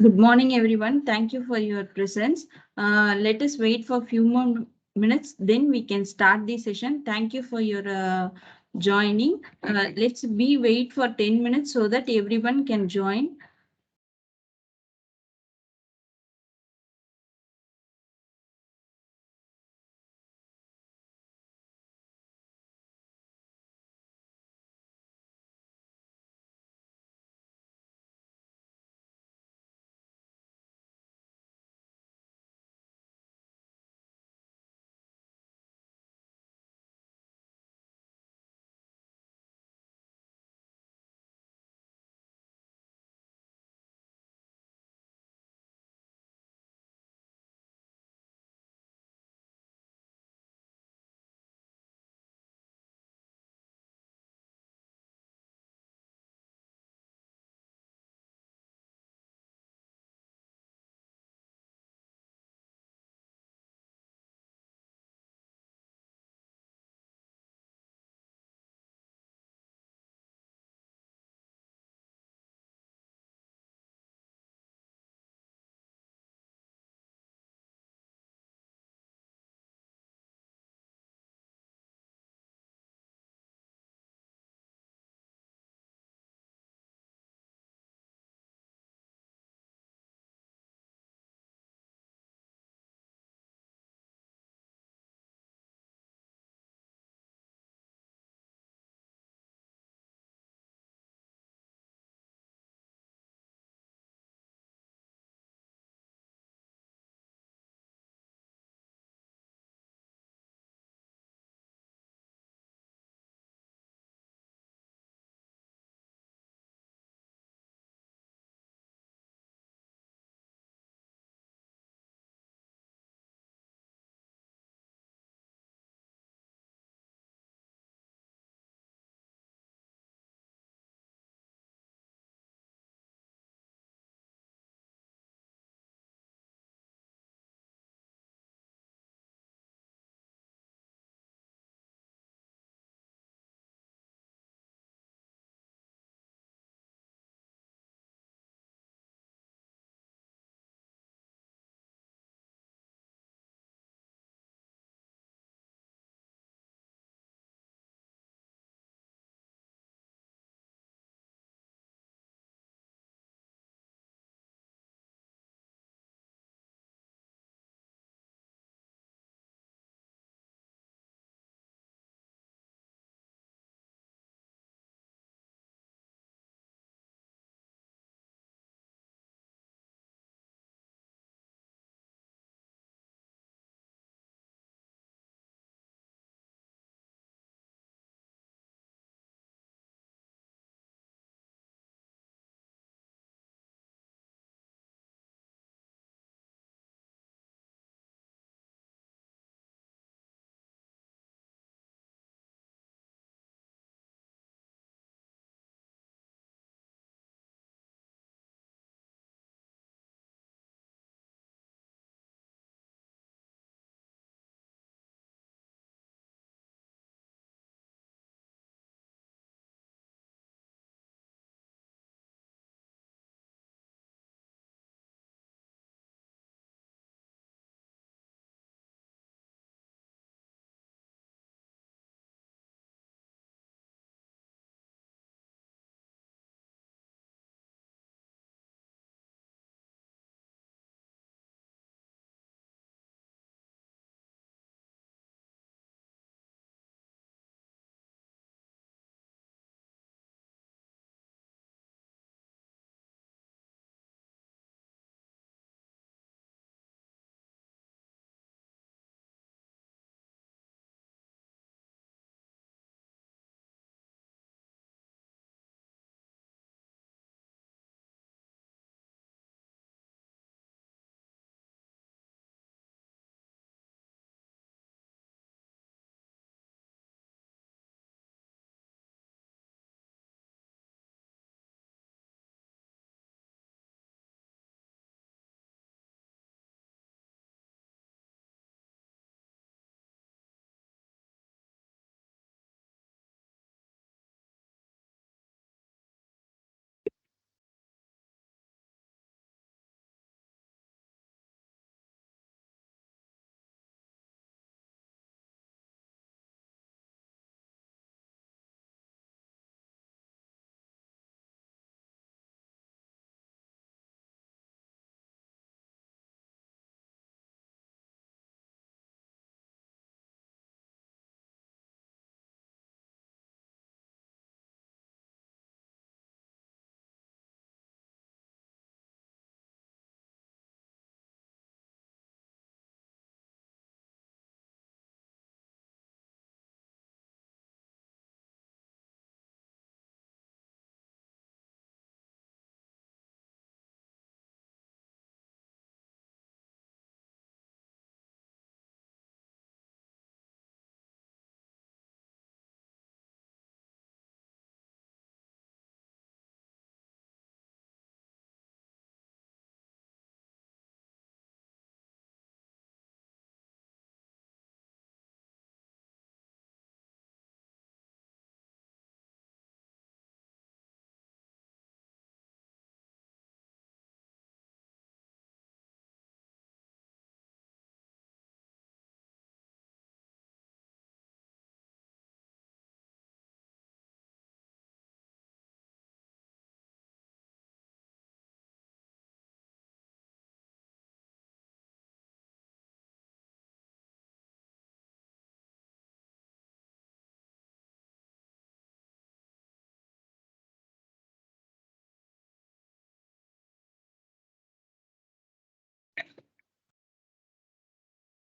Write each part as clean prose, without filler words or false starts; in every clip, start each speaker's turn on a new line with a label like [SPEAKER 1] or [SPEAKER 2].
[SPEAKER 1] Good morning, everyone. Thank you for your presence. Let us wait for a few more minutes, then we can start the session. Thank you for your joining. Let's be wait for 10 minutes so that everyone can join.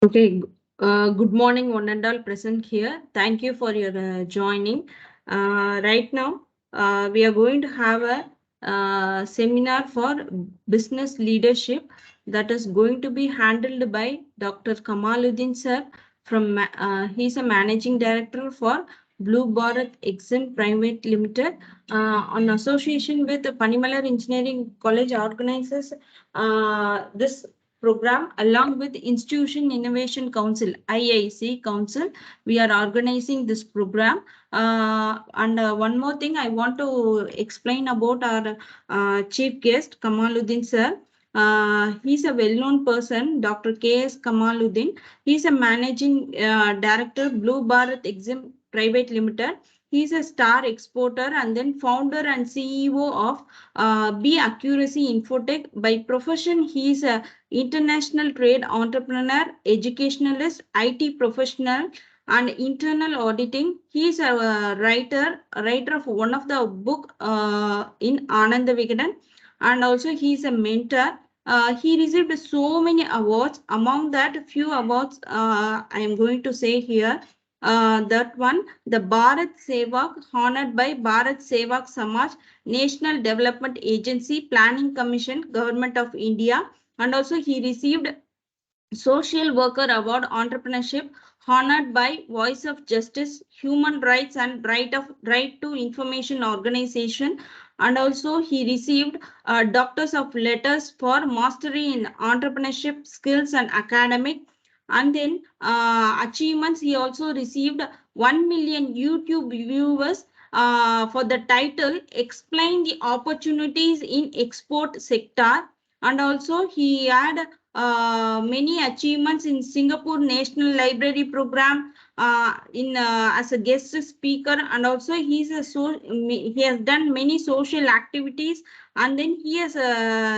[SPEAKER 1] Okay, good morning, one and all present here. Thank you for your joining. Right now, we are going to have a seminar for business leadership that is going to be handled by Dr. Kamaludeen sir. He's a managing director for Blue Bharath Exim Private Limited. On association with Panimalar Engineering College organizes this program along with Institution Innovation Council, IIC Council. We are organizing this program. And one more thing I want to explain about our chief guest, Kamaludeen sir. He's a well-known person, Dr. K.S. Kamaludeen. He's a managing director, Blue Bharat Exim Private Limited. He's a star exporter and then founder and CEO of B Accuracy Infotech. By profession, he's a international trade entrepreneur, educationalist, IT professional, and internal auditing. He is a writer of one of the book in Ananda Vigadan, and also he is a mentor. He received so many awards. Among that, few awards I am going to say here. That one, the Bharat Sevak, honored by Bharat Sevak Samaj, National Development Agency, Planning Commission, Government of India, and also he received Social Worker Award Entrepreneurship honored by Voice of Justice, Human Rights and Right to Information Organization, and also he received Doctors of Letters for Mastery in Entrepreneurship Skills and Academic. And then achievements, he also received 1 million YouTube viewers for the title Explain the Opportunities in Export Sector. And also he had many achievements in Singapore National Library Program as a guest speaker, and also he has done many social activities, and then he has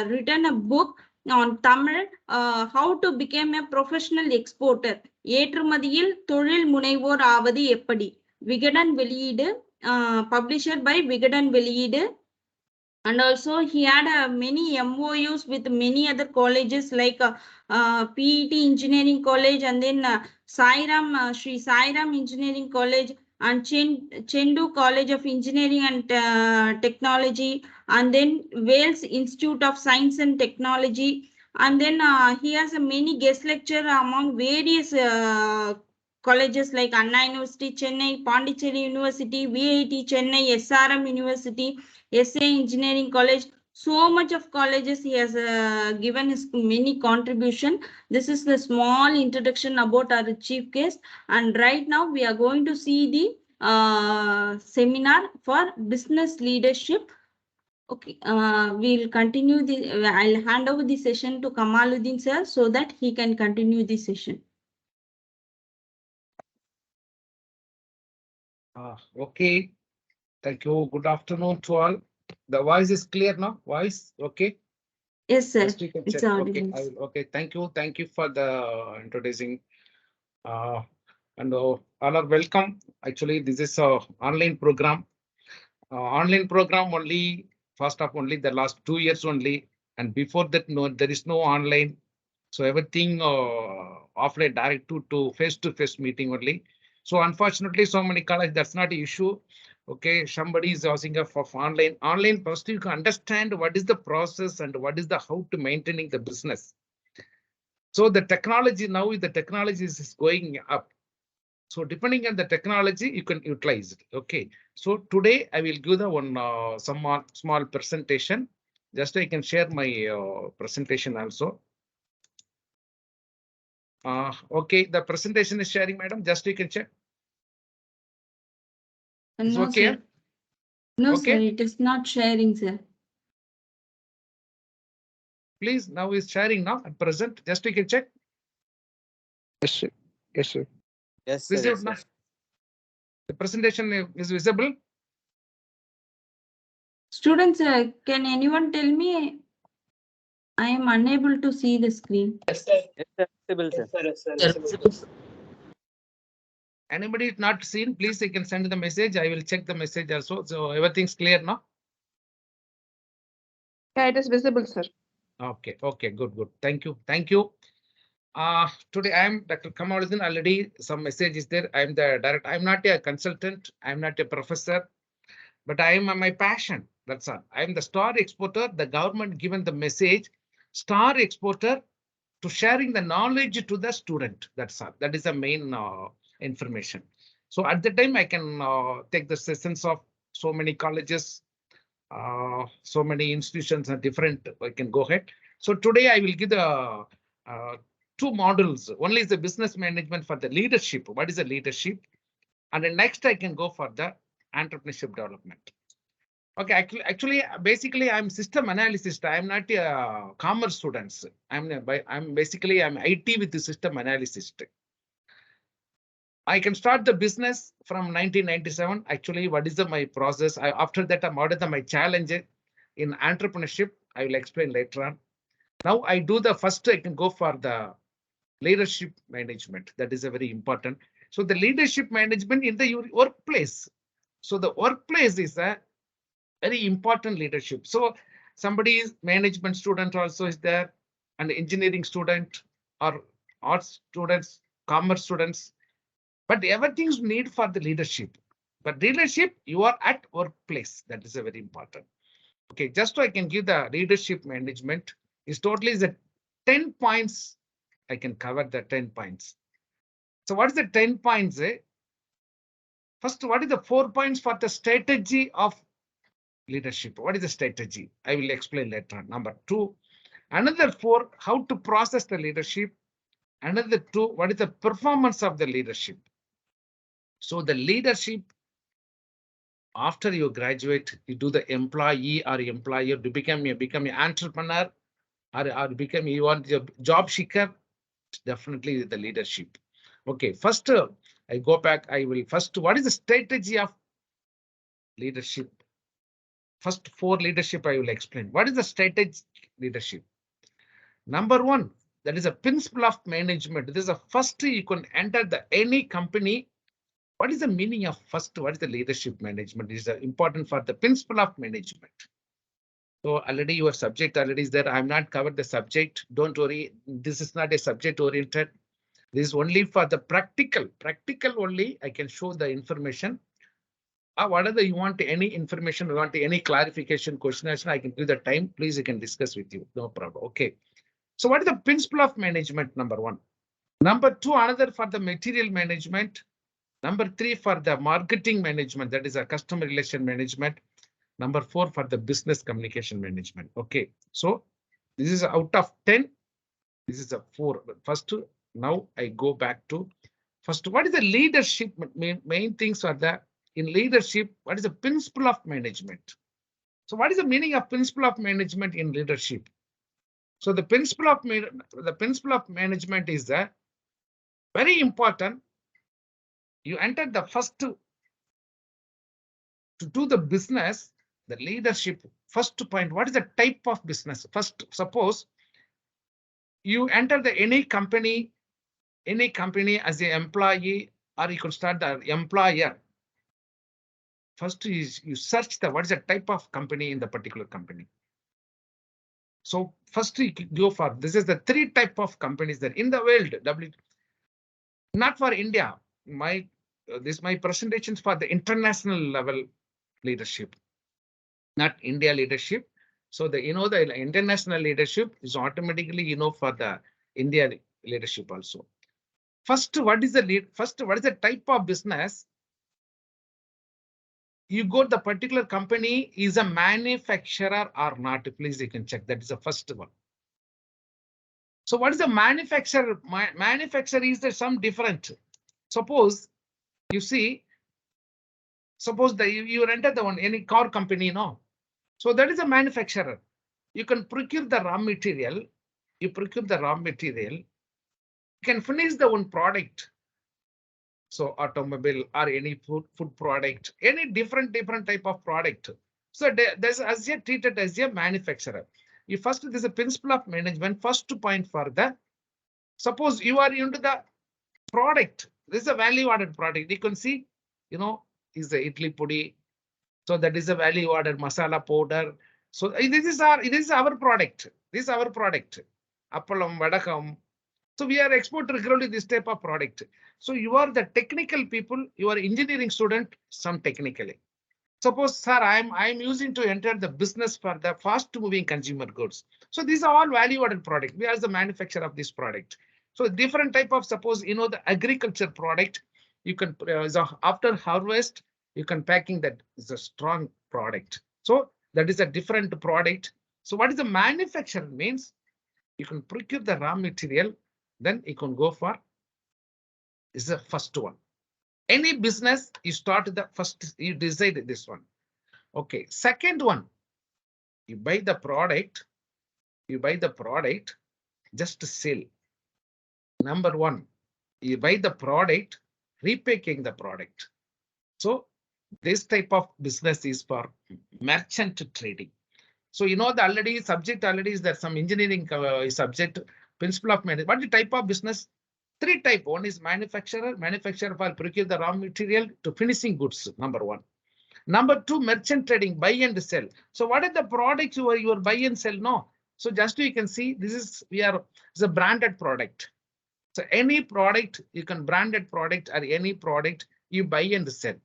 [SPEAKER 1] written a book on Tamil, how to become a professional exporter. ஏற்றுமதியில் தொழில் முனைவோர் ஆவது எப்படி, விகடன் வெளியீடு, published by Vikatan வெளியீடு. And also he had many MOUs with many other colleges like PET Engineering College, and then Sri Sairam Engineering College, and Chendu College of Engineering and Technology, and then Wales Institute of Science and Technology. And then he has many guest lecture among various colleges like Anna University, Chennai, Pondicherry University, VIT Chennai, SRM University, SA Engineering College. So much of colleges he has given his many contribution. This is the small introduction about our chief guest, and right now we are going to see the seminar for business leadership. Okay, we'll continue I'll hand over the session to Kamaludeen sir so that he can continue the session.
[SPEAKER 2] Okay, thank you. Good afternoon to all. The voice is clear now? Voice, okay?
[SPEAKER 1] Yes, sir.
[SPEAKER 2] It's okay. Okay, thank you for the introducing. And all are welcome. Actually, this is a online program. Online program only, first of only the last 2 years only, and before that, no, there is no online. So everything offline, direct to face-to-face meeting only. So unfortunately, so many colleges, that's not an issue. Okay, somebody is asking for online. Online, first you can understand what is the process and what is the how to maintaining the business. So the technology now, the technology is going up. So depending on the technology, you can utilize it. Okay. So today I will give the one small presentation. Just I can share my presentation also. Okay, the presentation is sharing, madam. Just you can check.
[SPEAKER 1] No,
[SPEAKER 2] okay.
[SPEAKER 1] Sir. No, okay, sir. It is not sharing, sir.
[SPEAKER 2] Please, now is sharing now at present. Just you can check.
[SPEAKER 3] Yes, sir. Yes, sir.
[SPEAKER 2] Yes, sir. Yes, sir. The presentation is visible.
[SPEAKER 1] Students, can anyone tell me? I am unable to see the screen.
[SPEAKER 3] Yes, sir. Yes, sir. Visible, sir.
[SPEAKER 2] Yes, sir. Yes, sir. Anybody is not seen, please you can send the message. I will check the message also. So everything's clear now.
[SPEAKER 4] Yeah, it is visible, sir.
[SPEAKER 2] Okay, okay, good, good. Thank you, thank you. Today I am Dr. Kamaludeen. Already some message is there. I am the director. I'm not a consultant. I'm not a professor, but I am my passion. That's all. I am the star exporter. The government given the message, star exporter to sharing the knowledge to the student. That's all. That is the main information. So at the time I can take the sessions of so many colleges, so many institutions are different. I can go ahead. So today I will give the two models. One is the business management for the leadership. What is the leadership? And then next I can go for the entrepreneurship development. Okay, actually, basically, I'm system analyst. I'm not a commerce students. I'm basically I'm IT with the system analysis. I can start the business from 1997. Actually, what is my process? After that, what is my challenge in entrepreneurship? I will explain later on. Now I do the first. I can go for the leadership management. That is a very important. So the leadership management in the workplace. So the workplace is a very important leadership. So somebody is management student also is there, and engineering student or arts students, commerce students, but everything's need for the leadership. But leadership, you are at workplace. That is a very important. Okay, just so I can give the leadership management is totally the 10 points. I can cover the 10 points. So what is the 10 points? First, what is the 4 points for the strategy of leadership? What is the strategy? I will explain later on. Number 2, another 4, how to process the leadership. Another 2, what is the performance of the leadership? So the leadership, after you graduate, you do the employee or employer to become an entrepreneur or become you want a job seeker, definitely the leadership. Okay, first I go back. I will first, what is the strategy of leadership? First 4 leadership I will explain. What is the strategy leadership? Number 1, that is a principle of management. This is a first you can enter the any company. What is the meaning of first? What is the leadership management? Is important for the principle of management. So already your subject already is there. I'm not covered the subject. Don't worry. This is not a subject oriented. This is only for the practical. Practical only. I can show the information. Whatever you want any information, you want any clarification, question, I can give the time. Please, I can discuss with you. No problem. Okay. So what is the principle of management? Number 1. Number 2, another for the material management. Number 3 for the marketing management, that is a customer relation management. Number 4 for the business communication management. Okay, so this is out of 10. This is a 4. First, now I go back to first. What is the leadership? Main things are the in leadership. What is the principle of management? So what is the meaning of principle of management in leadership? So the principle of management is that very important. You enter the first to do the business, the leadership. First point, what is the type of business? First, suppose you enter the any company as an employee, or you could start the employer. First is you search the what is the type of company in the particular company. So first you go for this is the 3 type of companies that in the world. Not for India. My presentations for the international level leadership, not India leadership. So the the international leadership is automatically for the India leadership also. First, what is the type of business? You go the particular company is a manufacturer or not. Please, you can check. That is the first one. So what is the manufacturer? Manufacturer is there some different. Suppose you see. Suppose that you enter the one any car company, no. So that is a manufacturer. You can procure the raw material. You procure the raw material. You can finish the one product. So automobile or any food product, any different type of product. So there's as yet treated as a manufacturer. You first, there's a principle of management. First point for the, suppose you are into the product. This is a value added product. You can see, is the idli pudi. So that is a value added masala powder. So this is our product. This is our product. Appalam, vadakam, So we are export regularly this type of product. So you are the technical people, you are engineering student, some technically. Suppose, sir, I'm using to enter the business for the fast moving consumer goods. So these are all value added product. We are the manufacturer of this product. So different type of, suppose, the agriculture product, you can, after harvest, you can packing that is a strong product. So that is a different product. So what is the manufacturer means? You can procure the raw material, then you can go for, this is the first one. Any business, you start the first, you decide this one. Okay, second one, you buy the product, just to sell. Number one, you buy the product, repacking the product. So this type of business is for merchant trading. So the already subject already is there some engineering subject, principle of management. What the type of business? Three type. One is manufacturer for procure the raw material to finishing goods. Number one. Number two, merchant trading, buy and sell. So what is the product you are buy and sell? No. So just you can see this is it's a branded product. So any product you can branded product or any product you buy and sell.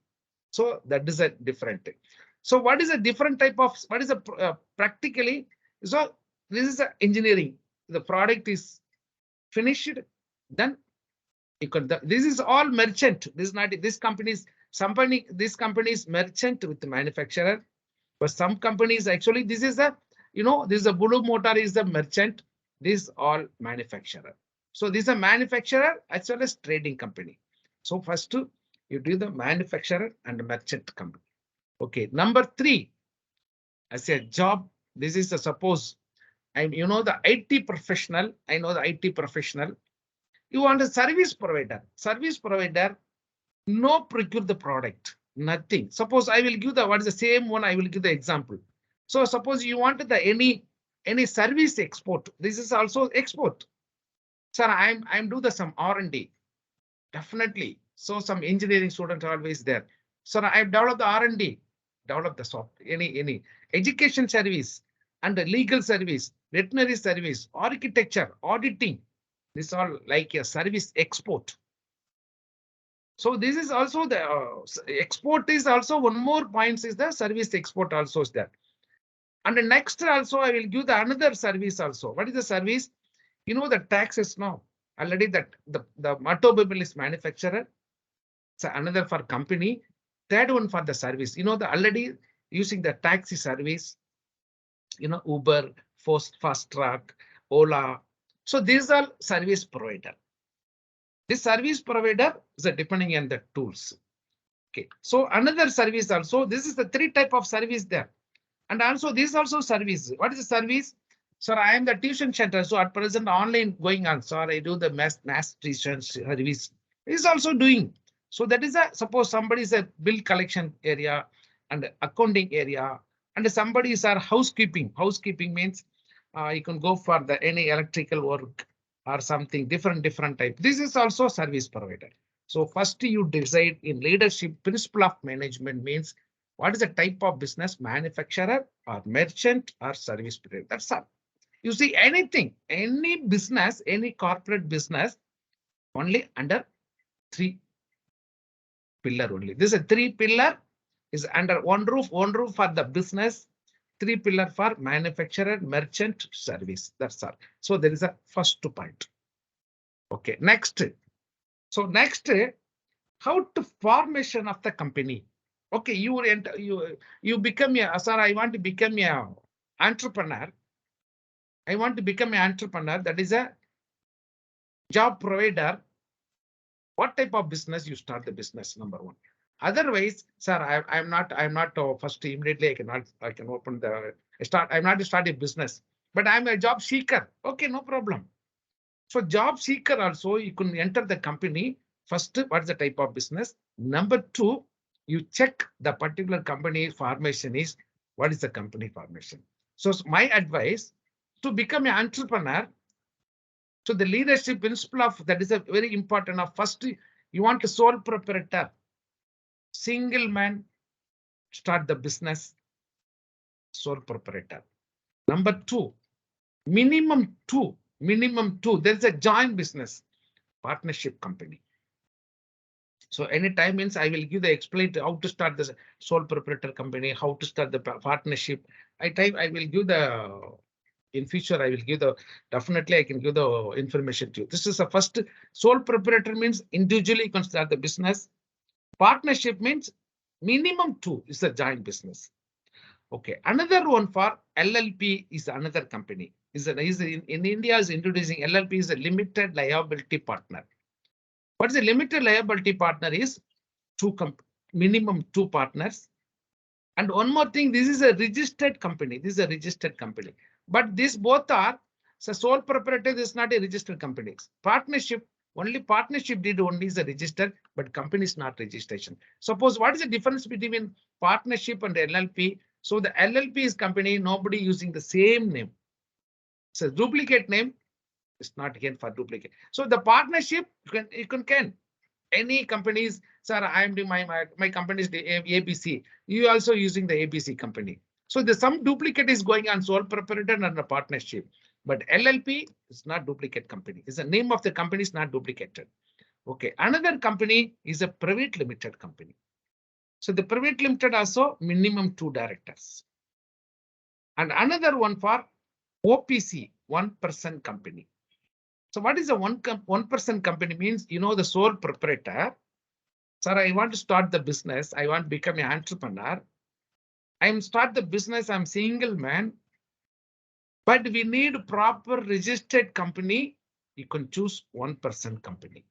[SPEAKER 2] So that is a different thing. So what is a different type of, what is a practically? So this is a engineering. The product is finished, then you can, this is all merchant. This is not, this company's company, this company is merchant with the manufacturer. But some companies actually, this is a, this is a blue motor is the merchant. This all manufacturer. So this is a manufacturer as well as trading company. So first you do the manufacturer and merchant company. Okay, number three, as a job, this is a suppose I'm the IT professional. I know the IT professional. You want a service provider. Service provider, no procure the product, nothing. Suppose I will give the what is the same one. I will give the example. So suppose you want the any service export. This is also export. Sir, I'm do the some R&D. Definitely. So some engineering students are always there. Sir, I've developed the R&D, develop the software, any education service and the legal service, veterinary service, architecture, auditing. This all like a service export. So this is also the export is also one more points is the service export also is there. And the next also I will give the another service also. What is the service? The taxes now already that the automobile is manufacturer. So another for company. Third one for the service. The already using the taxi service. Uber, fast track, Ola. So these are service provider. This service provider is depending on the tools. Okay, so another service also, this is the three type of service there. And also this also service. What is the service? Sir, I am the tuition center. So at present online going on. Sir, I do the mass tuition service. Is also doing. So that is a, suppose somebody is a bill collection area and accounting area. And somebody is our housekeeping. Housekeeping means you can go for the any electrical work or something different type. This is also service provider. So first you decide in leadership principle of management means what is the type of business, manufacturer or merchant or service provider. That's all. You see anything, any business, any corporate business only under three pillar only. This is a three pillar is under one roof for the business, three pillar for manufacturer, merchant, service. That's all. So there is a first point. Okay, next. So next, how to formation of the company. Okay, you become a, sir, I want to become a entrepreneur. I want to become an entrepreneur. That is a job provider. What type of business you start the business? Number one. Otherwise, sir, I'm not first immediately I can open the start. I'm not starting business, but I'm a job seeker. Okay, no problem. So job seeker also you can enter the company. First, what's the type of business? Number two, you check the particular company formation is what is the company formation. So my advice to become an entrepreneur. So the leadership principle of that is a very important of first you want a sole proprietor, single man start the business, sole proprietor. Number two, minimum two minimum 2. There's a joint business partnership company. So anytime means I will give the explain to how to start the sole proprietor company, how to start the partnership. I will give the in future I will give the definitely I can give the information to you. This is the first. Sole proprietor means individually you can start the business. Partnership means minimum 2 is a joint business. Okay, another one for LLP is another company. In India is introducing LLP is a limited liability partner. What is a limited liability partner is minimum 2 partners. And one more thing, this is a registered company. This is a registered company. But these both are, so sole proprietor is not a registered company. Partnership, only partnership did only is a registered, but company is not registration. Suppose what is the difference between partnership and LLP? So the LLP is company, nobody using the same name. So duplicate name is not again for duplicate. So the partnership, you can any companies, sir, I am doing my company is the ABC. You also using the ABC company. So there's some duplicate is going on sole proprietor and a partnership. But LLP is not duplicate company. Is the name of the company is not duplicated. Okay, another company is a private limited company. So the private limited also minimum 2 directors. And another one for OPC, 1% company. So what is a 1% company means? You know, the sole proprietor. Sir, I want to start the business. I want to become an entrepreneur. I'm start the business. I'm single man. But we need proper registered company. You can choose 1% company.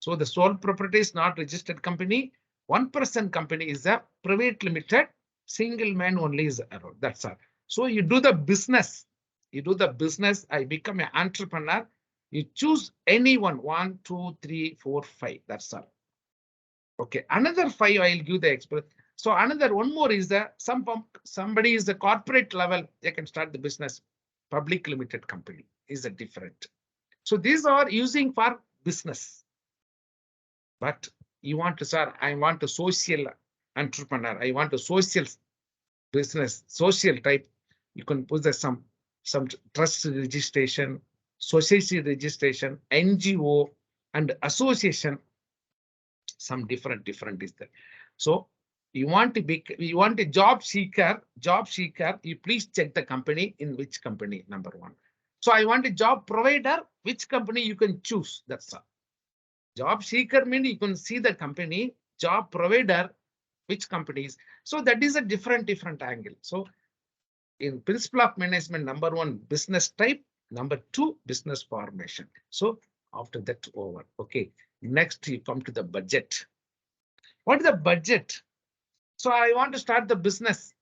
[SPEAKER 2] So the sole proprietor is not registered company. 1% company is a private limited. Single man only is around. That's all. So you do the business. You do the business. I become an entrepreneur. You choose anyone. 1, 2, 3, 4, 5. That's all. Okay, another 5 I'll give the express. So another one more is the somebody is the corporate level. They can start the business. Public limited company is a different. So these are using for business. But you want to, sir, I want a social entrepreneur. I want a social business, social type. You can put the some trust registration, society registration, NGO, and association. Some different is there. So you want a job seeker, you please check the company in which company, number 1. So I want a job provider, which company you can choose. That's all. Job seeker means you can see the company, job provider, which companies. So that is a different angle. So in principle of management, number 1, business type, number 2, business formation. So after that over. Okay. Next, you come to the budget. What is the budget? So I want to start the business.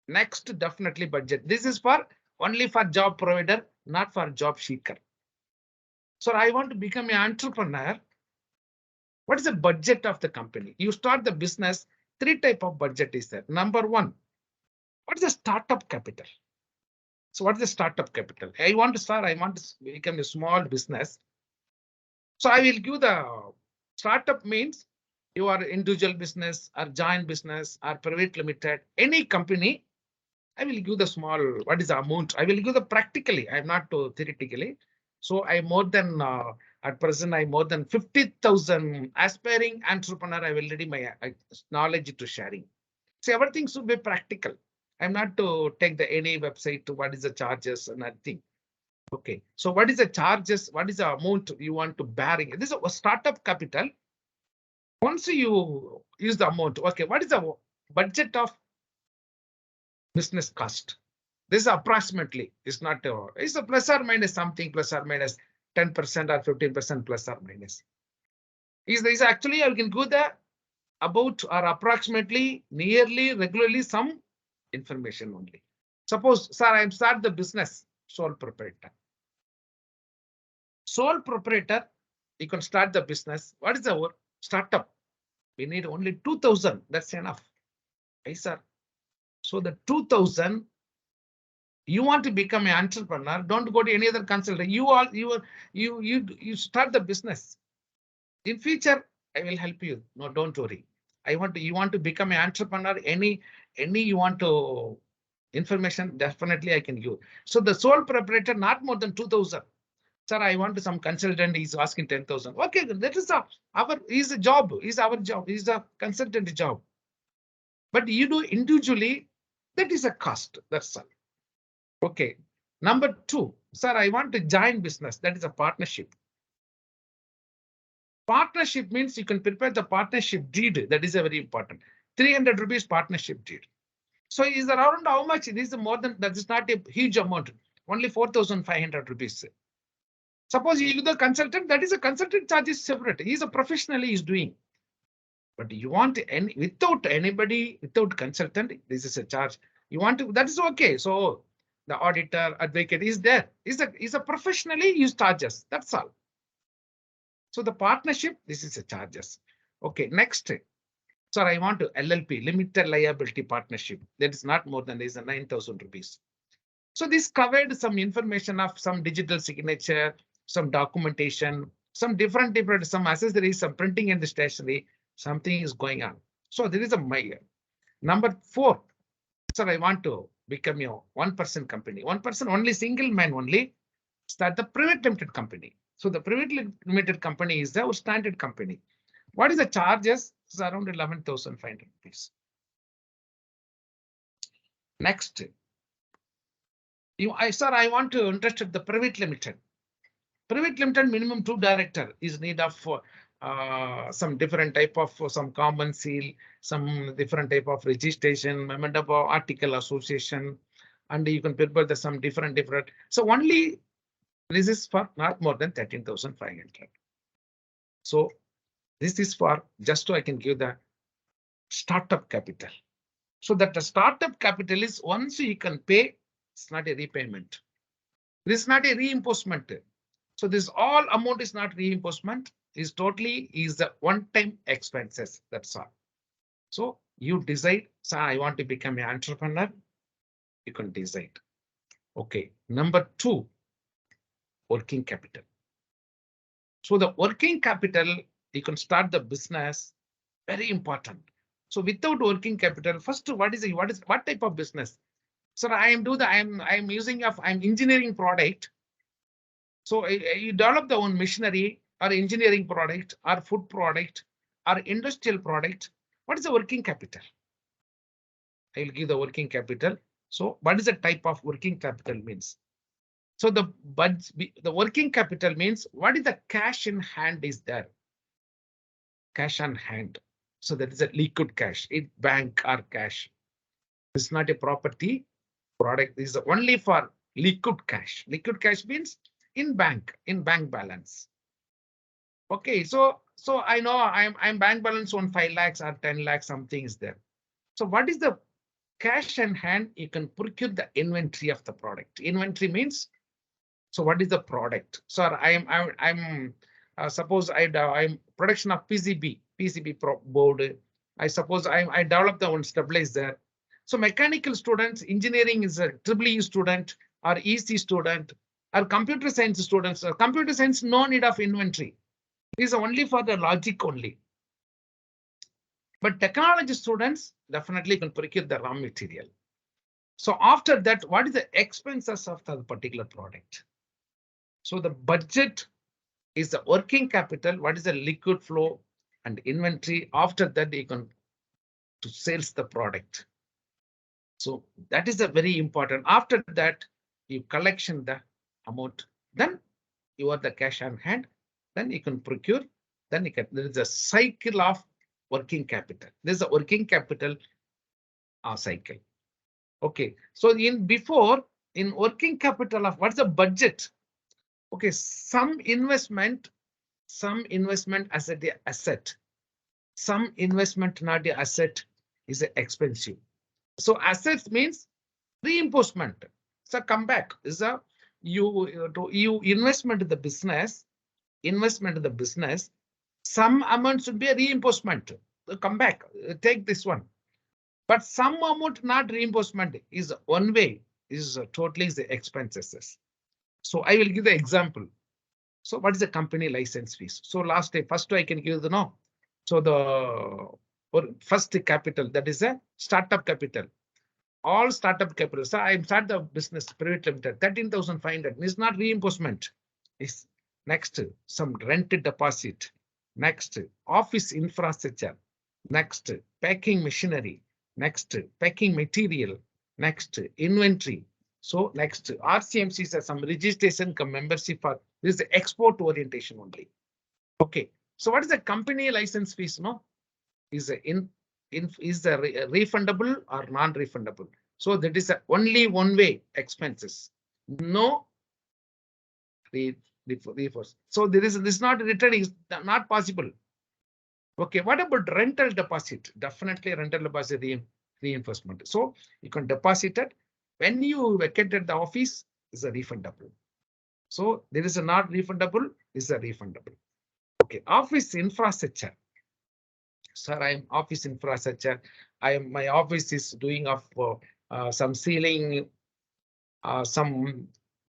[SPEAKER 2] Next, definitely budget. This is for only for job provider, not for job seeker. So I want to become an entrepreneur. What is the budget of the company? You start the business. 3 type of budget is there. Number 1, what is the startup capital? So what is the startup capital? I want to become a small business. So I will give the startup means your individual business or joint business or private limited, any company. I will give the small, what is the amount? I will give the practically, I'm not theoretically. So I more than, at present, I more than 50,000 aspiring entrepreneur. I will ready my knowledge to sharing. So everything should be practical. I'm not to take the any website to what is the charges and nothing. Okay, so what is the charges? What is the amount you want to bearing? This is a startup capital. Once you use the amount, okay, what is the budget of business cost? This is approximately, it's not, it's a plus or minus something, plus or minus 10% or 15% plus or minus. Is actually, I can go the about or approximately, nearly, regularly, some information only. Suppose, sir, I start the business, sole proprietor. Sole proprietor, you can start the business. What is our startup? We need only 2,000. That's enough. Okay, sir. So the 2,000, you want to become an entrepreneur, don't go to any other consultant. You start the business. In future, I will help you. No, don't worry. You want to become an entrepreneur, any you want to information, definitely I can give. So the sole proprietor, not more than 2,000. Sir, I want some consultant. He's asking 10,000. Okay, that is is a job. Is our job. Is a consultant job. But you do individually. That is a cost. That's all. Okay. Number two, sir, I want to join business. That is a partnership. Partnership means you can prepare the partnership deed. That is a very important. 300 rupees partnership deed. So is around how much? It is more than that is not a huge amount. Only 4,500 rupees. Suppose you the consultant, that is a consultant charge is separate. He's a professional, he's doing. But you want any without anybody, without consultant, this is a charge. You want to, that is okay. So the auditor, advocate is there. Is a professionally use charges. That's all. So the partnership, this is a charges. Okay, next. Sir, I want to LLP, limited liability partnership. That is not more than this is 9,000 rupees. So this covered some information of some digital signature, some documentation, some different, some accessories, some printing and stationery, something is going on. So there is a number 4. Sir, I want to become a 1% company. 1% only, single man only. Start the private limited company. So the private limited company is the standard company. What is the charges? It's around 11,500 rupees. Next. Sir, I want to interested the private limited. Private limited minimum 2 director is need of some different type of some common seal, some different type of registration, memorandum of article association, and you can prepare some different. So only this is for not more than 13,500. So this is for just so I can give the startup capital. So that the startup capital is once you can pay, it's not a repayment. This is not a reimbursement. So this all amount is not reimbursement. Is totally is the one-time expenses. That's all. So you decide. So I want to become an entrepreneur. You can decide. Okay. Number 2, working capital. So the working capital, you can start the business. Very important. So without working capital, first, what type of business? So I'm using I'm engineering product. So you develop the own machinery or engineering product or food product or industrial product. What is the working capital? I will give the working capital. So what is the type of working capital means? So the working capital means what is the cash in hand is there? Cash on hand. So that is a liquid cash, in bank or cash. It's not a property product. This is only for liquid cash. Liquid cash means in bank balance. Okay, so I know I'm bank balance on 5 lakhs or 10 lakhs, something is there. So what is the cash in hand? You can procure the inventory of the product. Inventory means, so what is the product? So I'm suppose I'm production of PCB board. I suppose I develop the one stabilizer. So mechanical students, engineering is a EEE student or EC student or computer science students. Computer science, no need of inventory. This is only for the logic only. But technology students definitely can procure the raw material. So after that, what is the expenses of the particular product? So the budget is the working capital. What is the liquid flow and inventory? After that, you can to sales the product. So that is a very important. After that, you collection the amount. Then you are the cash on hand. Then you can procure. Then you can. There is a cycle of working capital. There's a working capital cycle. Okay. So in working capital of what's the budget? Okay, some investment as an asset, some investment not the asset is expensive. So assets means reimbursement. So come back is a you investment in the business, some amount should be a reimbursement. Come back, take this one. But some amount not reimbursement is one way, is totally the expenses. So I will give the example. So what is the company license fees? So first I can give the no. So the first capital, that is a startup capital. All startup capital. So I start the business private limited, 13,500 is not reimbursement. is next some rent deposit, next office infrastructure, next packing machinery, next packing material, next inventory. So next RCMC is some registration come membership for this is export orientation only. Okay, so what is the company license fees? No, is the refundable or non-refundable? So that is only one way expenses. No reforce. So this is not returning, is not possible. Okay, what about rental deposit? Definitely rental deposit reinforcement. So you can deposit it when you vacated the office is a refundable. So there is a not refundable is a refundable. Okay, office infrastructure. Sir, I am office infrastructure. My office is doing of some ceiling, some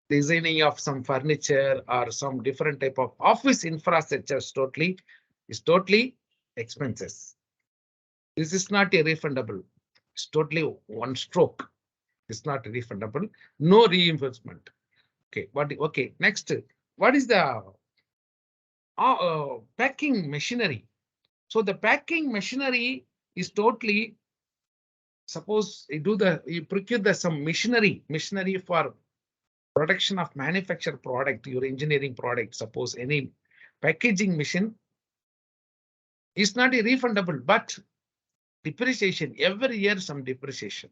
[SPEAKER 2] designing of some furniture or some different type of office infrastructure is totally expenses. This is not a refundable. It's totally one stroke. It's not refundable. No reimbursement. Okay, okay, next, what is the packing machinery? So the packing machinery is totally, suppose you procure some machinery for production of manufactured product, your engineering product, suppose any packaging machine is not a refundable, but depreciation, every year some depreciation.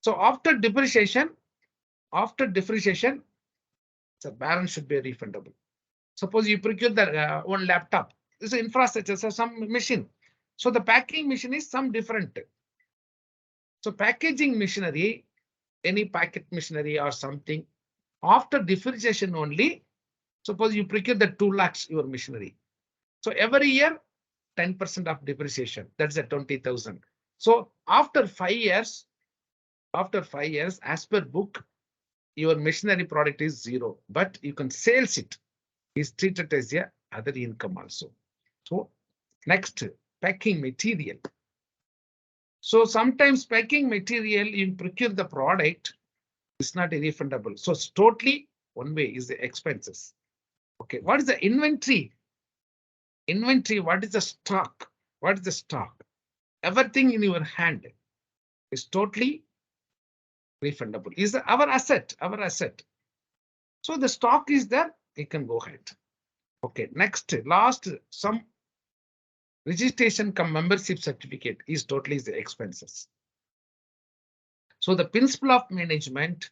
[SPEAKER 2] So after depreciation, the balance should be refundable. Suppose you procure the one laptop, this is infrastructure, so some machine. So the packing machine is some different. So packaging machinery, any packet machinery or something, after depreciation only, suppose you procure the 2 lakhs your machinery. So every year, 10% of depreciation, that's a 20,000. So after 5 years, as per book, your machinery product is 0, but you can sales it. Is treated as a other income also. So next, packing material. So sometimes packing material, you procure the product, it's not refundable. So it's totally one way is the expenses. Okay, what is the inventory? Inventory, what is the stock? What is the stock? Everything in your hand is totally refundable. Is our asset, So the stock is there, it can go ahead. Okay, next, last, some registration come membership certificate is totally the expenses. So the principle of management,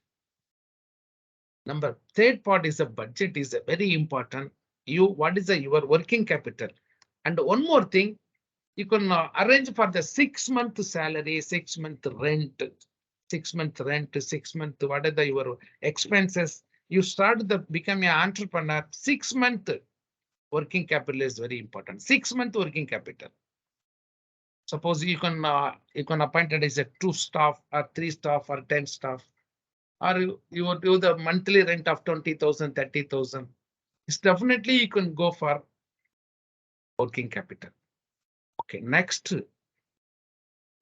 [SPEAKER 2] third part is the budget is very important. What is your working capital? And one more thing, you can arrange for the 6-month salary, 6-month rent, 6-month, what are your expenses? You start become an entrepreneur, 6-month working capital is very important. 6-month working capital. Suppose you can appoint it as a 2 staff or 3 staff or 10 staff, or you would do the monthly rent of 20,000, 30,000. It's definitely you can go for working capital. Okay, next,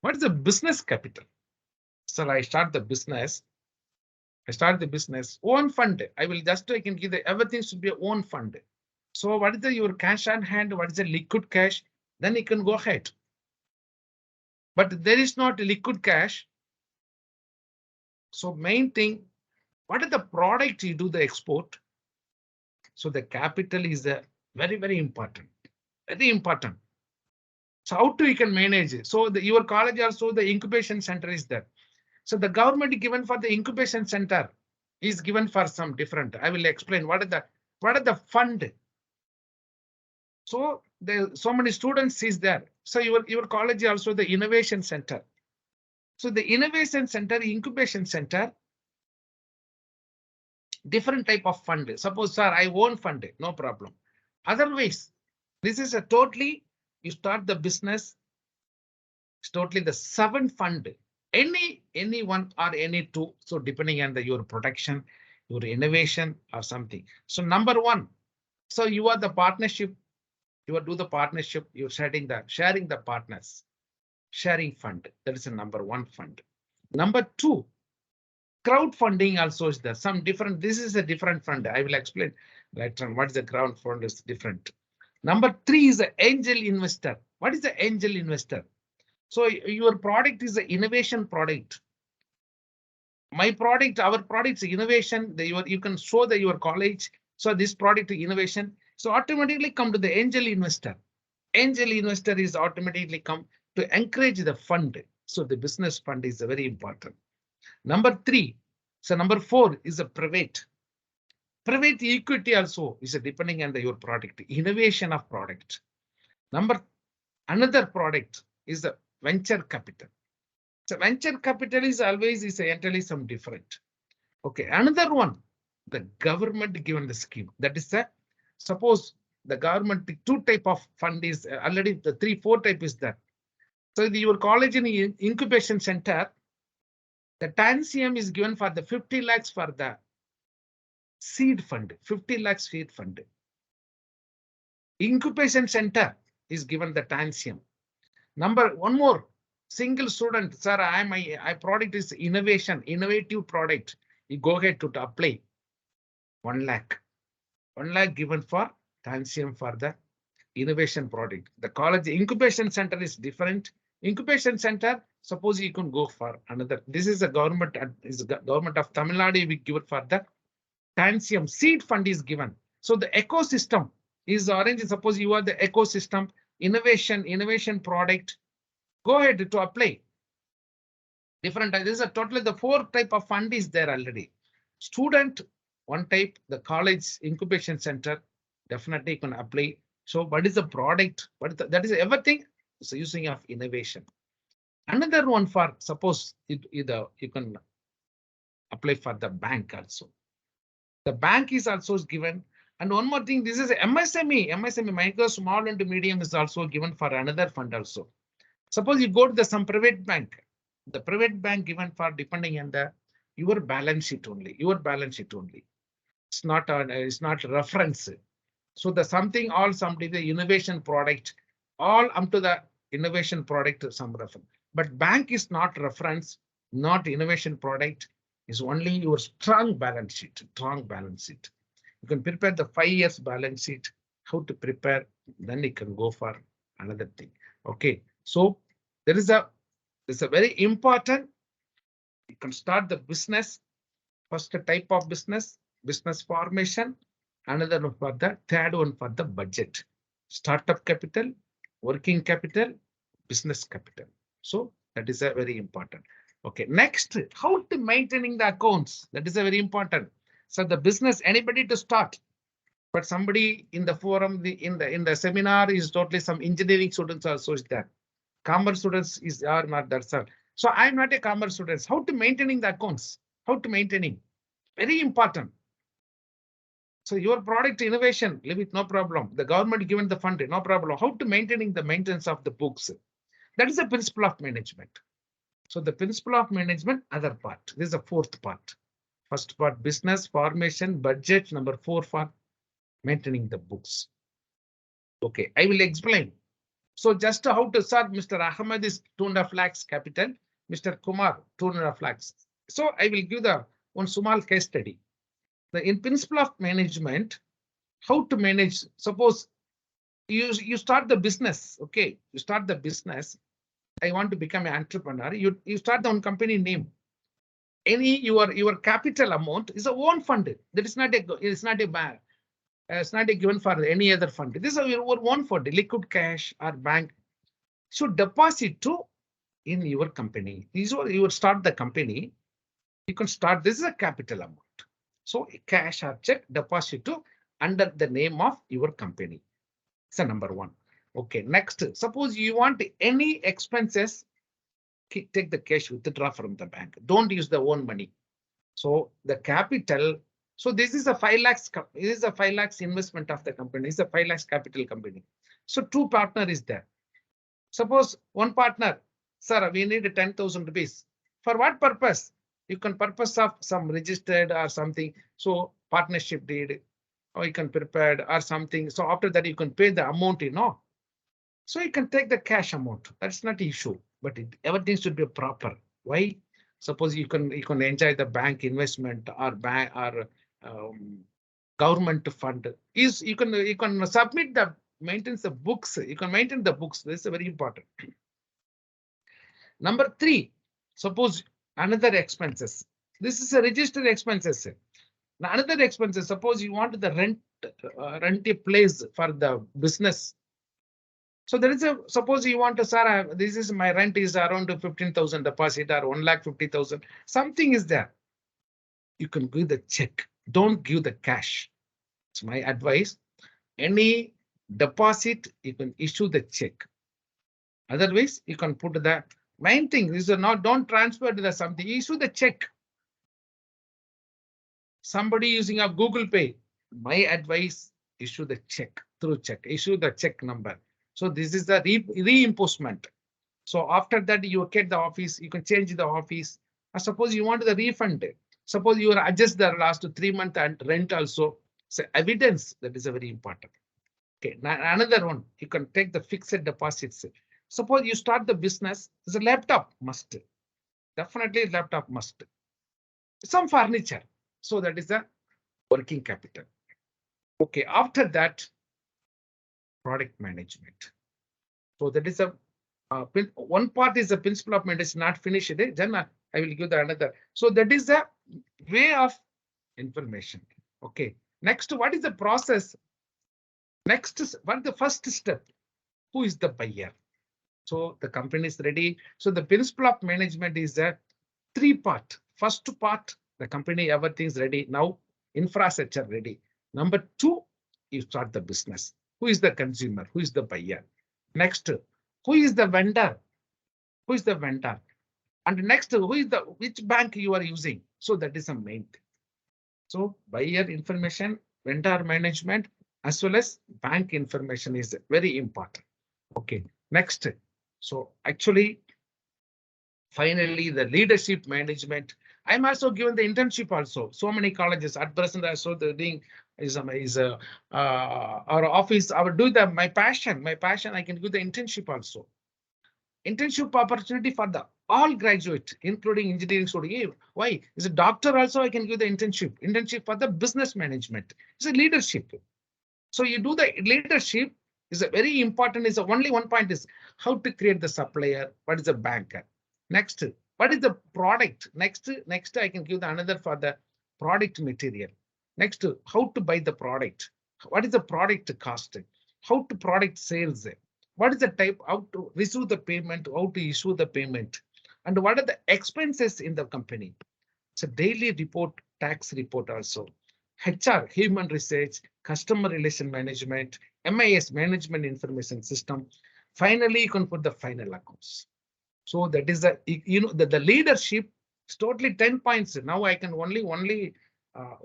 [SPEAKER 2] what is the business capital? So I start the business. Own fund. I will just I can give the everything should be own fund. So what is your cash on hand? What is the liquid cash? Then you can go ahead. But there is not liquid cash. So main thing, what is the product you do the export? So the capital is very, very important. Very important. So how you can manage it? So your college also the incubation center is there. So the government given for the incubation center is given for some different. I will explain what are the fund. So so many students is there. So your college also the innovation center. So the innovation center, incubation center, different type of fund. Suppose, sir, I own fund, no problem. Otherwise, this is a totally, you start the business, it's totally the 7 fund, any one or any 2. So depending on your production, your innovation or something. So number 1, so you are the partnership, you do the partnership, you're sharing the partners, sharing fund. That is a number 1 fund. Number 2, Crowdfunding also is there. Some different, this is a different fund. I will explain later on what is the crowd fund is different. Number 3 is the angel investor. What is the angel investor? So your product is an innovation product. My product, our product is innovation. You can show that your college. So this product innovation. So automatically come to the angel investor. Angel investor is automatically come to encourage the fund. So the business fund is very important. Number 3. So number 4 is a private. Private equity also is depending on your product, innovation of product. Another product is the venture capital. So venture capital is always entirely some different. Okay, another one, the government given the scheme. That is suppose the government, the 2 type of fund is already the 3-4 type is there. So your college in incubation center, the TANCM is given for the 50 lakhs for the seed fund, 50 lakhs seed fund. Incubation center is given the TANCM. One more, single student, sir, my product is innovative product. You go ahead to apply 1 lakh. 1 lakh given for TANCM for the innovation product. The college incubation center is different. Incubation center, suppose you can go for another. This is a government, government of Tamil Nadu, we give it for the TANCM seed fund is given. So the ecosystem is arranged. Suppose you are the ecosystem innovation product. Go ahead to apply. Different. This is totally the 4 type of fund is there already. Student 1 type, the college incubation center, definitely you can apply. So what is the product? That is everything is using of innovation. Another one for suppose you can apply for the bank also. The bank is also given. And one more thing, this is MSME, micro, small and medium is also given for another fund also. Suppose you go to some private bank, the private bank given for depending on your balance sheet only, It's not reference. So the something the innovation product, all up to the innovation product some reference. But bank is not reference, not innovation product, is only your strong balance sheet. You can prepare the 5 years balance sheet, how to prepare, then you can go for another thing. Okay, so there is a very important. You can start the business. First type of business formation. Another one for the third one for the budget. Startup capital, working capital, business capital. So that is a very important. Okay, next, how to maintaining the accounts. That is a very important. So the business, anybody to start, but somebody in the forum, in the seminar is totally some engineering students also is there. Commerce students are not that, sir. So I'm not a commerce student. How to maintaining the accounts? How to maintaining? Very important. So your product innovation, leave it, no problem. The government given the fund, no problem. How to maintaining the maintenance of the books? That is the principle of management. So the principle of management, other part. This is the 4th part. First part, business formation, budget. Number 4 for maintaining the books. Okay, I will explain. So just how to start, Mr. Ahmed is 2.5 lakhs capital, Mr. Kumar 2.5 lakhs. So I will give the one small case study. In principle of management, how to manage. Suppose you start the business. Okay, you start the business. I want to become an entrepreneur. You start the own company name. Your capital amount is a own fund. That is not a given for any other fund. This is your own fund, liquid cash or bank. Should deposit to in your company. You start the company. You can start. This is a capital amount. So cash or check deposit to under the name of your company. So number 1. Okay, next. Suppose you want any expenses, take the cash, withdraw from the bank. Don't use the own money. So the capital. So this is a 5 lakhs. This is a 5 lakhs investment of the company. It's a 5 lakhs capital company. So 2 partner is there. Suppose one partner, sir, we need 10,000 rupees. For what purpose? You can purpose of some registered or something. So partnership deed, or you can prepare or something. So after that, you can pay the amount, So you can take the cash amount. That's not issue, but everything should be proper. Why? Suppose you can enjoy the bank investment or bank or government fund. Is you can submit the maintain the books. You can maintain the books. This is very important. Number 3, suppose another expenses. This is a registered expenses. Now another expenses. Suppose you want the rent a place for the business. So there is a, suppose you want to, sir, this is my rent is around 15,000 deposit or 1,50,000. Something is there. You can give the check. Don't give the cash. It's my advice. Any deposit, you can issue the check. Otherwise, you can put the main thing is not, don't transfer to the something, issue the check. Somebody using a Google Pay, my advice, issue the check through check, issue the check number. So this is the reimbursement. So after that, you get the office, you can change the office. Or suppose you want the refund. Suppose you adjust the last 3 months and rent also. So evidence, that is a very important. Okay, now another one, you can take the fixed deposits. Suppose you start the business, there's a laptop must. Definitely laptop must. Some furniture. So that is the working capital. Okay, after that, product management. So that is a one part is the principle of maintenance not finished. Then I will give the another. So that is the way of information. Okay. Next, what is the process? Next, what is the first step? Who is the buyer? So the company is ready. So the principle of management is a 3-part. First part, the company, everything is ready. Now infrastructure ready. Number 2, you start the business. Who is the consumer? Who is the buyer? Next, who is the vendor? Who is the vendor? And next, who is which bank you are using? So that is the main thing. So buyer information, vendor management, as well as bank information is very important. Okay, next. So actually, finally, the leadership management. I'm also given the internship also. So many colleges at present, also the thing is our office. I will do my passion. My passion. I can do the internship also. Internship opportunity for the all graduate, including engineering student. Why? Is a doctor also? I can give the internship. Internship for the business management. It's a leadership. So you do the leadership is a very important. Is only one point is how to create the supplier. What is a banker? Next, what is the product? Next, I can give the another for the product material. Next, how to buy the product? What is the product cost? How to product sales? What is the type? How to receive the payment? How to issue the payment? And what are the expenses in the company? It's a daily report, tax report also. HR, human research, customer relation management, MIS, management information system. Finally, you can put the final accounts. So that is the leadership is totally 10 points. Now I can only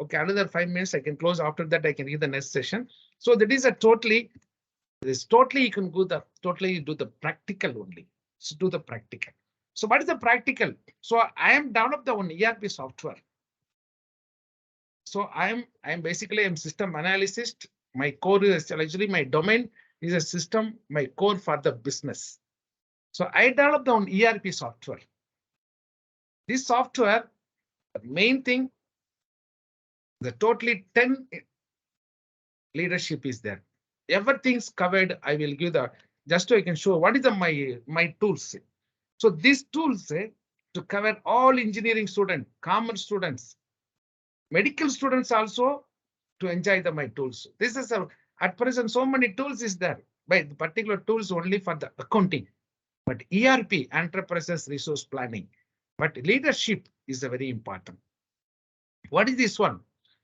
[SPEAKER 2] okay, another 5 minutes I can close. After that I can give the next session. So that is a totally you can do the practical only. So do the practical. So what is the practical? So I am developed the one ERP software. So I'm basically system analyst. My core is actually my domain is a system, my core for the business. So I developed on ERP software. This software, the main thing, the totally 10 leadership is there. Everything's covered. I will give the just so I can show what is my tools. So these tools to cover all engineering students, commerce students, medical students also to enjoy my tools. This is at present so many tools is there, but the particular tools only for the accounting. But ERP, enterprises resource planning, but leadership is a very important. What is this one?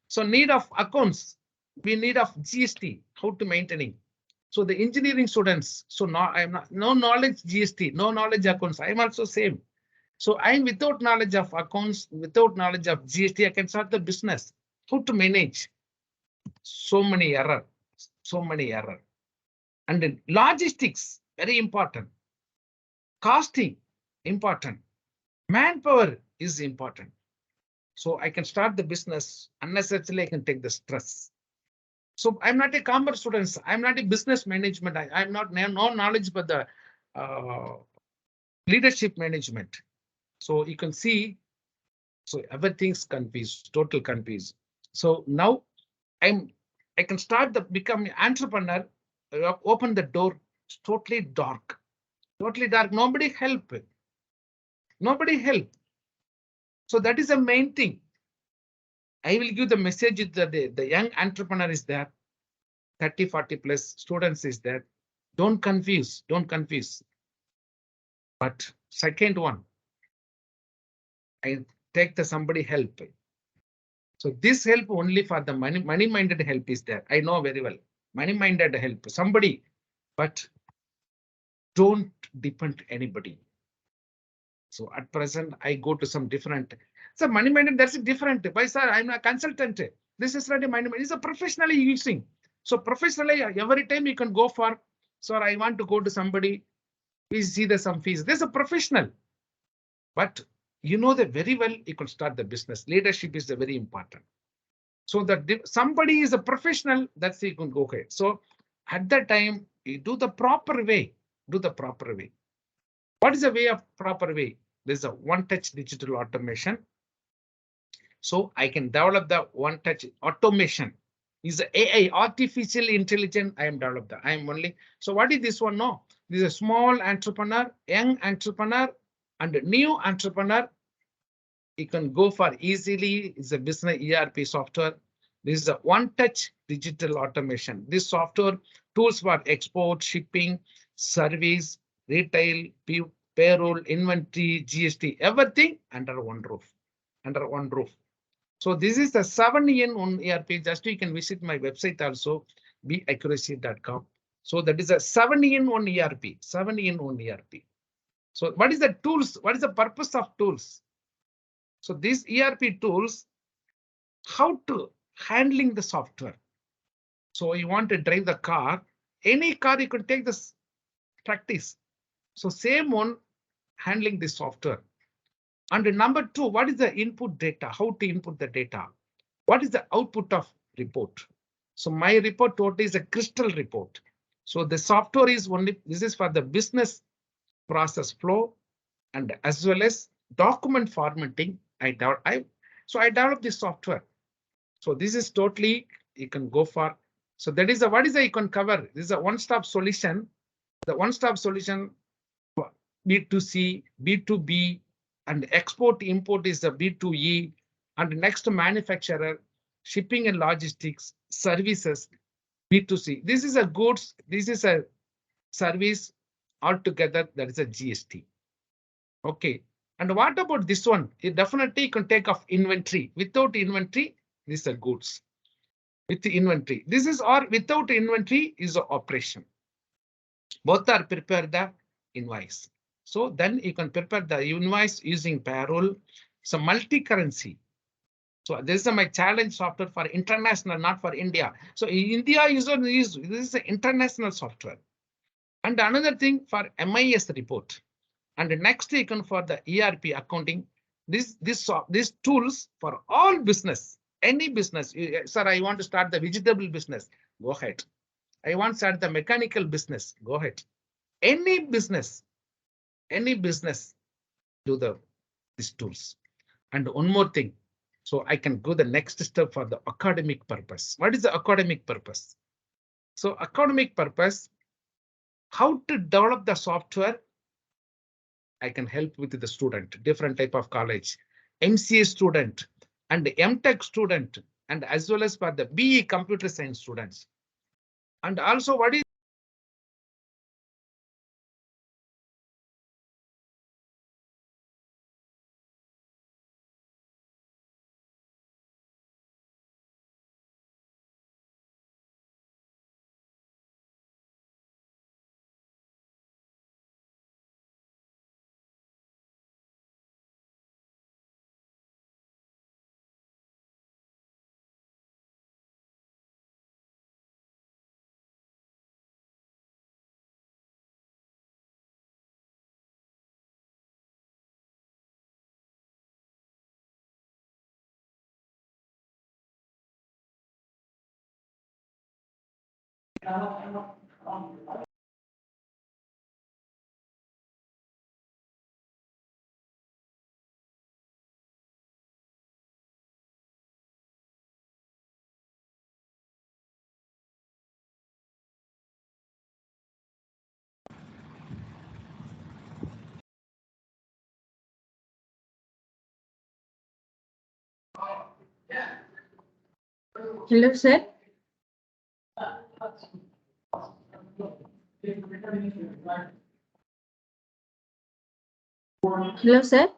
[SPEAKER 2] So need of accounts, we need of GST, how to maintaining. So the engineering students, so no knowledge GST, no knowledge accounts. I'm also same. So I'm without knowledge of accounts, without knowledge of GST, I can start the business. How to manage? So many error. And then logistics, very important. Costing, important. Manpower is important. So I can start the business, unnecessarily I can take the stress. So I'm not a commerce student, I'm not a business management, I'm not no knowledge but the leadership management. So you can see So everything's confused, total confused. So now I can start the become entrepreneur, open the door, it's totally dark, totally dark. Nobody help. Nobody help. So that is the main thing. I will give the message that the young entrepreneur is there, 30, 40 plus students is there. Don't confuse, don't confuse. But second one, I take the somebody help. So this help only for the money-minded help is there. I know very well. Money-minded help, somebody, but don't depend anybody. So at present, I go to some different. So money-minded, that's different. Why, sir? I'm a consultant. This is not a money-minded. It's a professionally using. So professionally, every time you can go for, sir, I want to go to somebody, please see the some fees. This is a professional. But you know that very well, you can start the business. Leadership is very important. So that somebody is a professional, that's you can go ahead. So at that time, you do the proper way. Do the proper way. What is the way of proper way? There's a one-touch digital automation. So I can develop the one-touch automation. Is the AI, artificial intelligence. I am developed that. I am only. So what is this one? No, this is a small entrepreneur, young entrepreneur, and new entrepreneur. You can go for easily. It's a business ERP software. This is a one-touch digital automation. This software tools for export, shipping, service, retail, payroll, inventory, GST, everything under one roof. Under one roof. So this is the 7-in-1 ERP. Just you can visit my website also, beaccuracy.com. So that is a 7-in-1 ERP. 7-in-1 ERP. So what is the tools? What is the purpose of tools? So these ERP tools, how to handling the software. So you want to drive the car, any car you can take this practice. So same one handling the software. And number two, what is the input data? How to input the data? What is the output of report? So my report totally is a crystal report. So the software is only, this is for the business process flow and as well as document formatting. So I developed this software. So this is totally, you can go for. So that is what is the you can cover. This is a one-stop solution. The one-stop solution for B2C, B2B, and export import is the B2E, and next manufacturer, shipping and logistics, services, B2C. This is a goods, this is a service altogether, that is a GST. Okay. And what about this one? It definitely can take off inventory. Without inventory, these are goods. With the inventory, this is or without inventory is an operation. Both are prepare the invoice. So then you can prepare the invoice using payroll. So multi-currency. So this is my challenge software for international, not for India. So India this is an international software. And another thing for MIS report. And next you can for the ERP accounting. These tools for all business, any business. Sir, I want to start the vegetable business. Go ahead. I want to start the mechanical business. Go ahead. Any business, do these tools. And one more thing. So I can go the next step for the academic purpose. What is the academic purpose? So academic purpose, how to develop the software. I can help with the student, different type of college, MCA student and MTech student, and as well as for the BE computer science students. And also what is
[SPEAKER 1] Hello, sir. Hello, sir.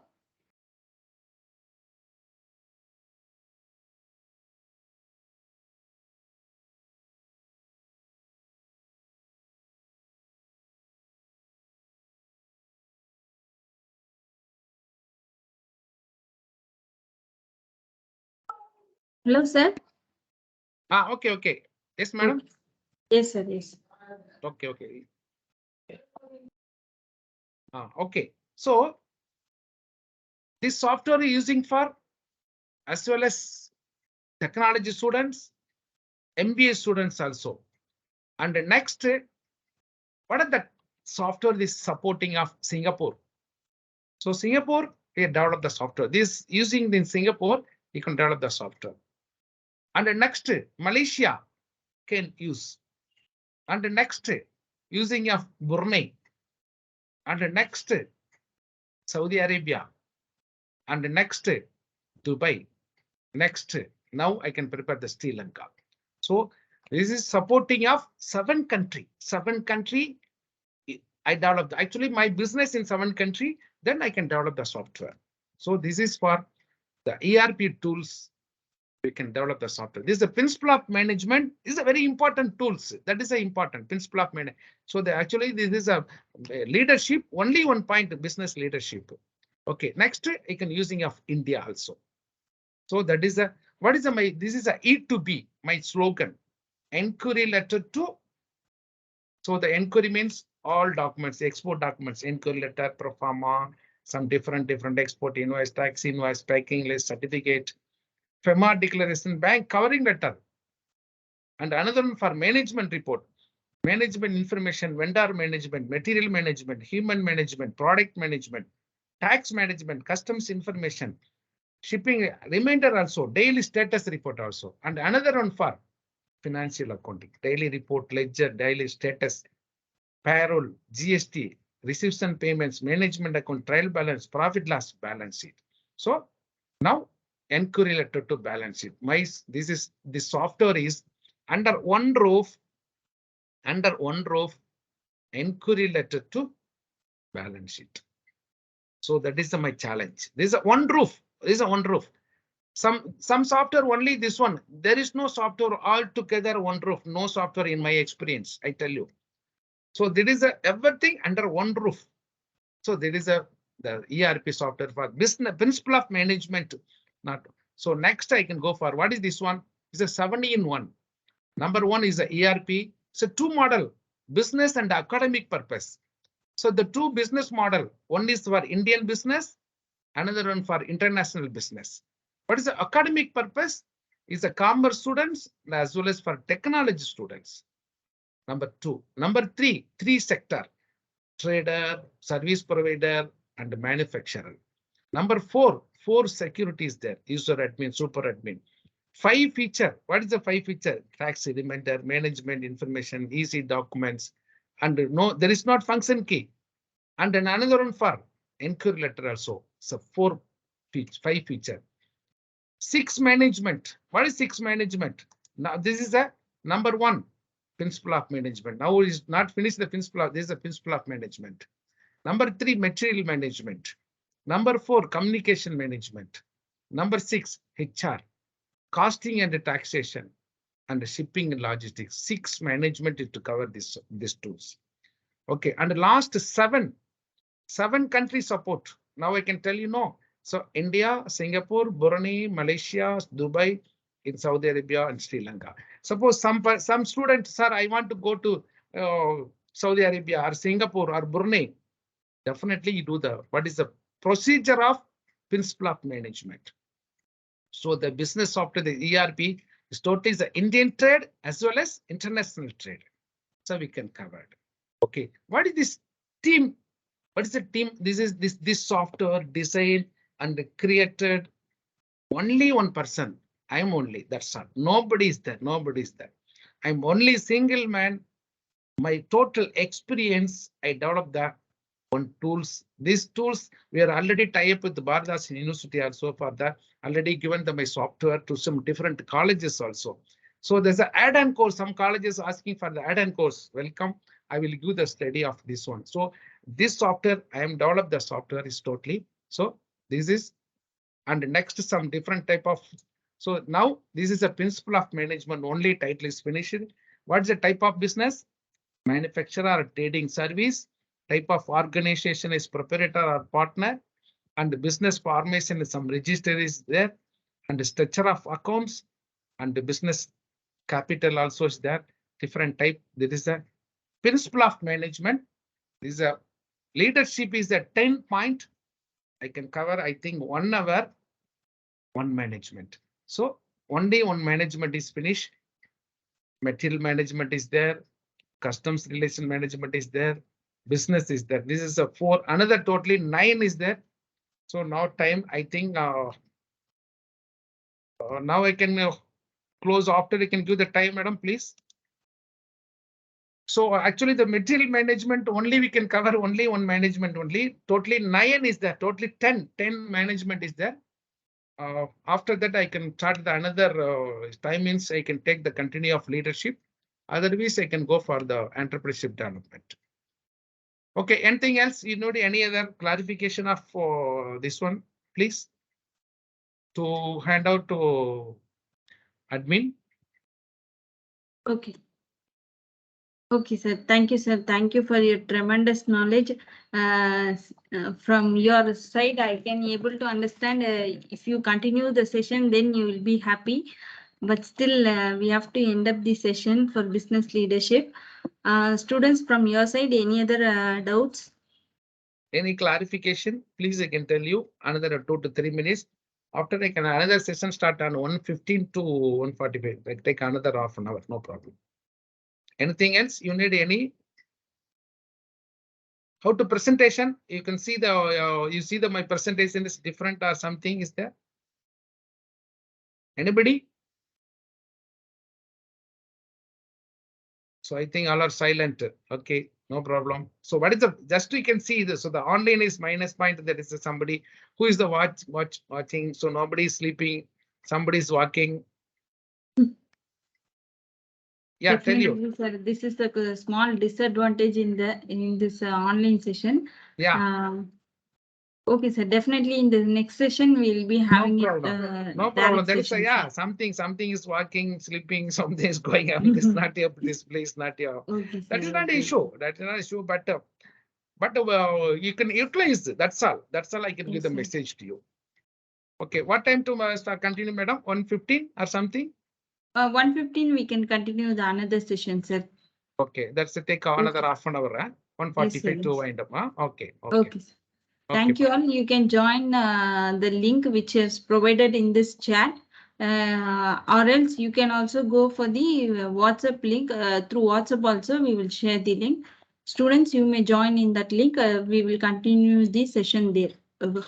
[SPEAKER 1] Hello, sir.
[SPEAKER 2] Okay, okay. Yes, madam.
[SPEAKER 1] Yes, sir. Yes.
[SPEAKER 2] Okay, okay. Okay. So this software is using for as well as technology students, MBA students also. And the next, what are the software is supporting of Singapore? So Singapore, they develop the software. This using in Singapore, you can develop the software. And the next, Malaysia can use. And the next, using of Brunei. And the next, Saudi Arabia. And the next, Dubai. Next, now I can prepare the Sri Lanka. So this is supporting of 7 country. 7 country. I developed actually my business in 7 country. Then I can develop the software. So this is for the ERP tools. We can develop the software. This is the principle of management is a very important tools. That is a important principle of management. So actually this is a leadership. Only one point business leadership. Okay, next I can using of India also. So that is a what is my this is a E to B, my slogan. Inquiry letter to. So the inquiry means all documents, export documents, inquiry letter, pro forma, some different export invoice, tax invoice, packing list, certificate, FEMA declaration, bank covering letter. And another one for management report, management information, vendor management, material management, human management, product management, tax management, customs information, shipping reminder also, daily status report also. And another one for financial accounting, daily report, ledger, daily status, payroll, GST, receipts and payments, management account, trial balance, profit loss, balance sheet. So now inquiry letter to balance sheet. This software is under one roof, inquiry letter to balance sheet. So that is my challenge. This is a one roof. Some software only this one. There is no software altogether one roof. No software in my experience. I tell you. So there is everything under one roof. So there is the ERP software for business principle of management. Not so next I can go for what is this one? It's a 7-in-1. Number 1 is the ERP. It's a 2 model, business and academic purpose. So the 2 business model, one is for Indian business, another one for international business. What is the academic purpose? Is the commerce students as well as for technology students. Number 2. Number 3, 3 sector, trader, service provider, and manufacturer. Number 4, 4 securities there, user admin, super admin. 5 feature, what is the 5 feature? Tax reminder, management information, easy documents, and no, there is not function key. And then another one for inquiry letter also. So 5 feature. 6 management. What is 6 management? Now this is a number 1 principle of management. Now it is not finished the principle of this is the principle of management. Number 3 material management. Number 4 communication management. Number 6 HR, costing and taxation, and shipping and logistics. 6 management is to cover these tools. Okay, and last 7 country support. Now I can tell you no. So India, Singapore, Brunei, Malaysia, Dubai, in Saudi Arabia and Sri Lanka. Suppose some student, sir, I want to go to Saudi Arabia or Singapore or Brunei. Definitely you do what is the procedure of principle of management. So the business software, the ERP is totally the Indian trade as well as international trade. So we can cover it. Okay, what is this team? What is the team? This is this software designed and created only one person. I'm only, that's all. Nobody is there. I'm only single man. My total experience, I developed the on tools. These tools we are already tie up with the Bharath University also for that. Already given them my software to some different colleges also. So there's an add-on course. Some colleges asking for the add-on course. Welcome. I will give the study of this one. So this software I am developed the software is totally. So this is and next some different type of. So now this is a principle of management. Only title is finished. What's the type of business? Manufacturer or trading service. Type of organization is proprietor or partner. And the business formation is some register is there. And the structure of accounts and the business capital also is there. Different type. There is a principle of management. This is a leadership is a 10 point. I can cover, I think 1 hour, one management. So one day one management is finished. Material management is there. Customs relation management is there. Business is there. This is a 4. Another totally 9 is there. So now time, I think now I can close after I can give the time, madam, please. So actually the material management only we can cover only one management only. Totally 9 is there. Totally 10 management is there. After that, I can start the another time means I can take the continue of leadership. Otherwise, I can go for the entrepreneurship development. Okay, anything else? You know, any other clarification of this one, please? To hand out to admin.
[SPEAKER 1] Okay. Okay, sir. Thank you, sir. Thank you for your tremendous knowledge. From your side, I can able to understand if you continue the session, then you will be happy. But still, we have to end up the session for business leadership. Students from your side, any other doubts?
[SPEAKER 2] Any clarification? Please, I can tell you another 2 to 3 minutes. After I can another session start on 1:15 to 1:45. Like take another half an hour, no problem. Anything else? You need any? How to presentation? You can see the you see the my presentation is different or something is there? Anybody? So I think all are silent. Okay, no problem. So what is the just you can see this? So the online is minus point. There is somebody who is the watching. So nobody is sleeping. Somebody is walking. Yeah,
[SPEAKER 1] Definitely,
[SPEAKER 2] tell you.
[SPEAKER 1] sir. This is the small disadvantage in this online session.
[SPEAKER 2] Yeah.
[SPEAKER 1] Okay, sir. Definitely in the next session we'll be having
[SPEAKER 2] no problem. No problem. That is yeah. Something is walking, sleeping. Something is going on. This is not your display. Is not your.
[SPEAKER 1] Okay,
[SPEAKER 2] That
[SPEAKER 1] sir,
[SPEAKER 2] is not an
[SPEAKER 1] okay.
[SPEAKER 2] issue. That is not an issue. But you can utilize. That's all. That's all I can give
[SPEAKER 1] Yes,
[SPEAKER 2] the
[SPEAKER 1] sir.
[SPEAKER 2] message to you. Okay, what time to start continue, madam? 1:15 or something?
[SPEAKER 1] 1:15 we can continue the another session, sir.
[SPEAKER 2] Okay, that's to take another half an hour. 1:45 to wind up. Okay.
[SPEAKER 1] Okay, sir. Thank you all. You can join the link which is provided in this chat. Or else you can also go for the WhatsApp link. Through WhatsApp also we will share the link. Students, you may join in that link. We will continue the session there.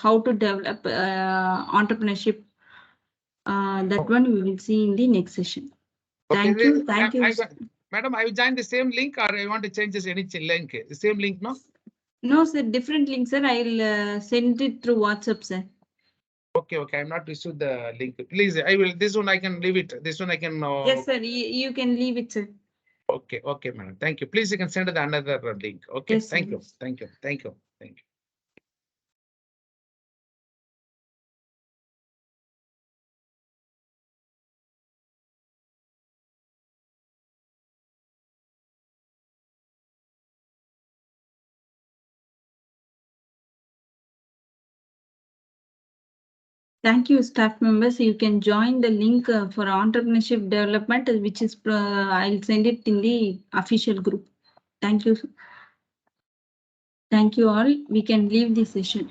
[SPEAKER 1] How to develop entrepreneurship. That one we will see in the next session. Thank you. Thank you.
[SPEAKER 2] Madam, I will join the same link or I want to change this any link? The same link, no?
[SPEAKER 1] No, sir. Different link, sir. I'll send it through WhatsApp, sir.
[SPEAKER 2] Okay. I'm not issued the link. Please, I will. This one I can leave it. This one I can.
[SPEAKER 1] Yes, sir. You can leave it, sir.
[SPEAKER 2] Okay, madam. Thank you. Please, you can send the another link. Okay.
[SPEAKER 1] Yes,
[SPEAKER 2] Thank
[SPEAKER 1] sir.
[SPEAKER 2] you. Thank you.
[SPEAKER 1] Thank you, staff members. You can join the link for entrepreneurship development, which is I'll send it in the official group. Thank you. Thank you all. We can leave the session.